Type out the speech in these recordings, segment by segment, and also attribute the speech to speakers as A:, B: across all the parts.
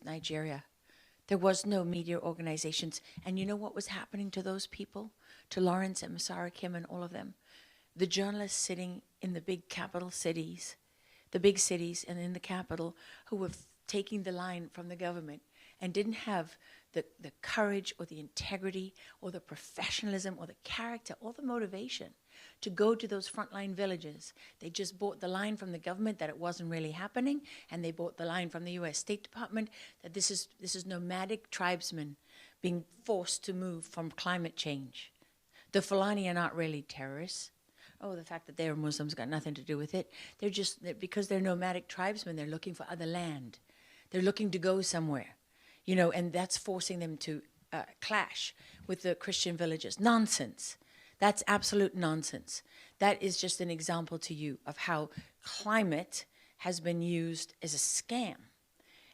A: Nigeria. There was no media organizations. And you know what was happening to those people? To Lawrence and Masara Kim and all of them? The journalists sitting in the big capital cities, the big cities and in the capital, who were taking the line from the government and didn't have the courage or the integrity or the professionalism or the character or the motivation to go to those frontline villages. They just bought the line from the government that it wasn't really happening, and they bought the line from the US State Department that this is nomadic tribesmen being forced to move from climate change. The Fulani are not really terrorists. Oh, the fact that they're Muslims got nothing to do with it. Because they're nomadic tribesmen, they're looking for other land. They're looking to go somewhere, you know, and that's forcing them to clash with the Christian villages. Nonsense. That's absolute nonsense. That is just an example to you of how climate has been used as a scam.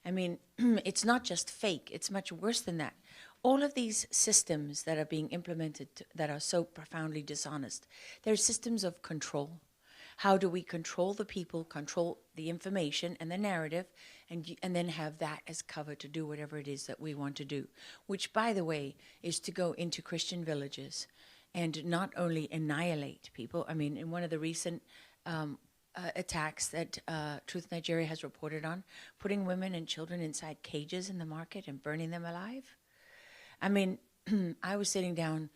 A: I mean, it's not just fake, it's much worse than that. All of these systems that are being implemented that are so profoundly dishonest, they're systems of control. How do we control the people, control the information and the narrative, and then have that as cover to do whatever it is that we want to do, which, by the way, is to go into Christian villages and not only annihilate people. I mean, in one of the recent attacks that Truth Nigeria has reported on, putting women and children inside cages in the market and burning them alive. I mean, I was sitting down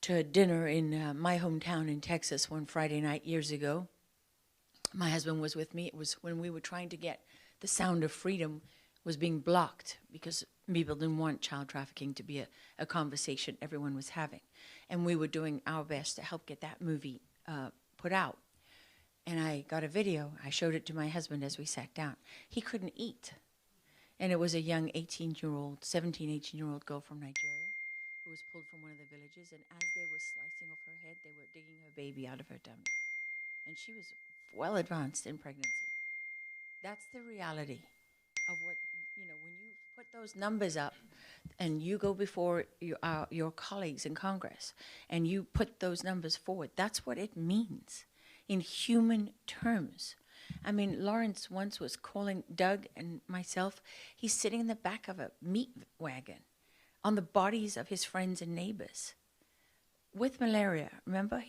A: to a dinner in my hometown in Texas one Friday night years ago. My husband was with me. It was when we were trying to get the sound of freedom was being blocked because people didn't want child trafficking to be a conversation everyone was having. And we were doing our best to help get that movie put out. And I got a video. I showed it to my husband as we sat down. He couldn't eat. And it was a young 18-year-old, 17, 18-year-old girl from Nigeria who was pulled from one of the villages. And as they were slicing off her head, they were digging her baby out of her tummy. And she was well advanced in pregnancy. That's the reality of what, you know, when you put those numbers up and you go before your colleagues in Congress and you put those numbers forward, that's what it means in human terms. I mean, Lawrence once was calling Doug and myself. He's sitting in the back of a meat wagon on the bodies of his friends and neighbors with malaria. Remember,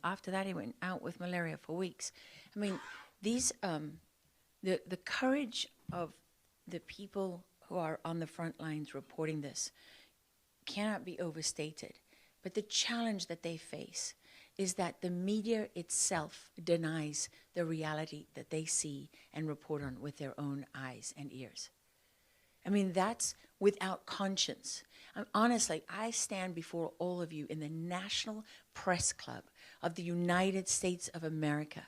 A: after that he went out with malaria for weeks. I mean, these the courage of the people who are on the front lines reporting this cannot be overstated. But the challenge that they face is that the media itself denies the reality that they see and report on with their own eyes and ears. I mean, that's without conscience. Honestly, I stand before all of you in the National Press Club of the United States of America,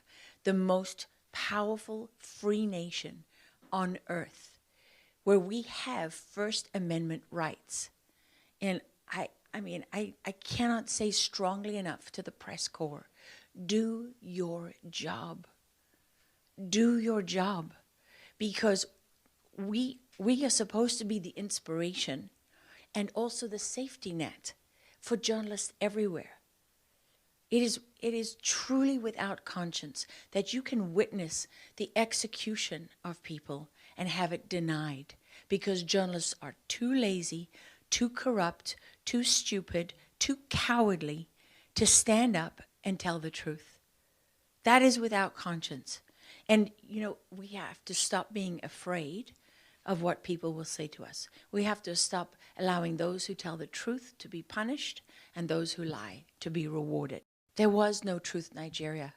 A: the most powerful free nation on earth, where we have First Amendment rights. And I cannot say strongly enough to the press corps, do your job. Do your job. Because we are supposed to be the inspiration and also the safety net for journalists everywhere. It is truly without conscience that you can witness the execution of people and have it denied because journalists are too lazy, too corrupt, too stupid, too cowardly to stand up and tell the truth. That is without conscience. And, you know, we have to stop being afraid of what people will say to us. We have to stop allowing those who tell the truth to be punished and those who lie to be rewarded. There was no Truth Nigeria.